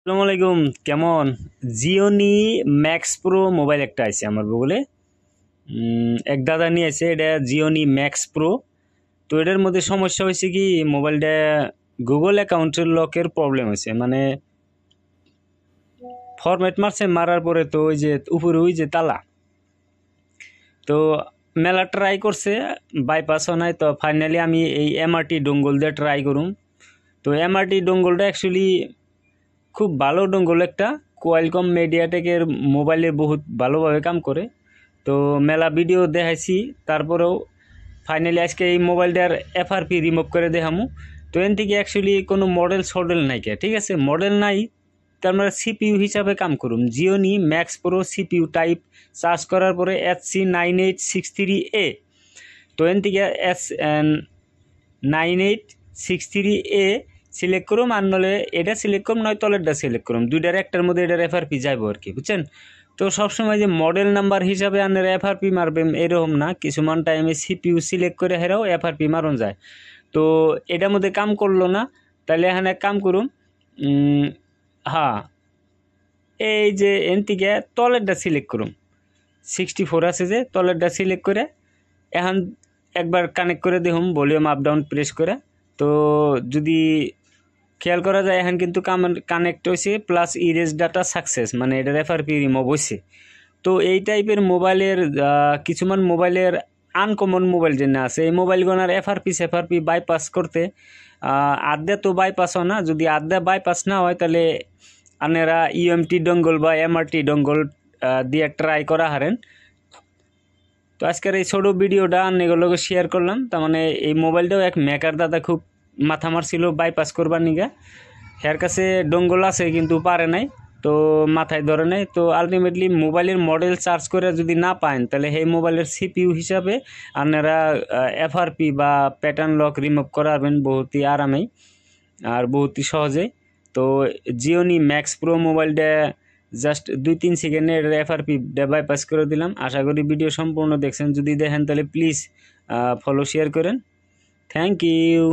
আসসালামু আলাইকুম। কেমন? জিওনি ম্যাক্স প্রো মোবাইল একটা আছে আমার বগলে। এক দাদা নিয়ে আছে, এটা জিওনি ম্যাক্স প্রো। তো এটার মধ্যে সমস্যা হয়েছে কি, মোবাইলটা গুগল অ্যাকাউন্টের লকের প্রবলেম হয়েছে। মানে ফরম্যাট মারছে, মারার পরে তো ওই যে উপরে ওই যে তালা, তো মেলা ট্রাই করছে, বাইপাসও নাই। তো ফাইনালি আমি এই এমআরটি ডোঙ্গল দিয়ে ট্রাই করুম। তো এমআরটি ডোঙ্গলটা অ্যাকচুয়ালি খুব ভালো ডোঙ্গল একটা, কোয়ালকম মিডিয়াটেকের মোবাইলে বহুত ভালোভাবে কাম করে। তো মেলা ভিডিও দেখাইছি, তারপরেও ফাইনালি আজকে এই মোবাইলটার এফআরপি রিমুভ করে দেখামু। তো এন থেকে অ্যাকচুয়ালি কোনো মডেল সডেল নাই কে, ঠিক আছে, মডেল নাই। তার মানে সিপিইউ হিসাবে কাম করুম Gionee max pro CPU type charge করার পরে HC9863A। তো এন থেকে HC9863A সিলেক্ট করুম, আর নলে এটা সিলেক্ট করুম, নয় তলেরটা সিলেক্ট করুম। দুইটার একটার মধ্যে এটার এফআরপি যাইব আর কি, বুঝছেন? তো সবসময় যে মডেল নাম্বার হিসাবে আপনারা এফআরপি মারবেন এরকম না, কিছুমান টাইমে সিপিইউ সিলেক্ট করে হেরাও এফআরপি মারন যায়। তো এটার মধ্যে কাম করলো না, তাহলে এখানে কাম করুন। হ্যাঁ, এই যে এন থেকে তলেরটা সিলেক্ট করুন, 64 আছে যে তলেরটা সিলেক্ট করে এখন একবার কানেক্ট করে দেখুন, ভলিউম আপ ডাউন প্রেস করে। তো যদি খেয়াল করা যায় এখন কিন্তু কানেক্ট হয়েছে, প্লাস ইরেজ ডাটা সাকসেস, মানে এটার এফআরপি রিমুভ হয়েছে। তো এই টাইপের মোবাইলের কিছুমান মোবাইলের আনকমন মোবাইল যে না আছে, এই মোবাইলগুলোর এফআরপি বাইপাস করতে আদ্যা তো বাইপাস হয় না। যদি আদ্যা বাইপাস না হয় তাহলে আপনারা ইউএমটি ডঙ্গল বা এমআরটি ডঙ্গল দিয়ে ট্রাই করা হারেন। তো আজকের এই ছোটো ভিডিওটা এগুলোকে শেয়ার করলাম। তার মানে এই মোবাইলটাও এক মেকার দাদা খুব মাথা মারছিল বাইপাস করবার নিগা, হের কাছে ডঙ্গল আছে কিন্তু পারে নাই, তো মাথায় ধরে নাই। তো আলটিমেটলি মোবাইলের মডেল সার্চ করে যদি না পান, তাহলে এই মোবাইলের সিপিইউ হিসাবে আপনারা এফআরপি বা প্যাটার্ন লক রিমুভ করাবেন বহুতই আরামেই আর বহুতই সহজেই। তো জিওনি ম্যাক্স প্রো মোবাইলটা জাস্ট 2-3 সেকেন্ডে এফআরপি বাইপাস করে দিলাম। আশা করি ভিডিও সম্পূর্ণ দেখছেন। যদি দেখেন তাহলে প্লিজ ফলো শেয়ার করেন। Thank you.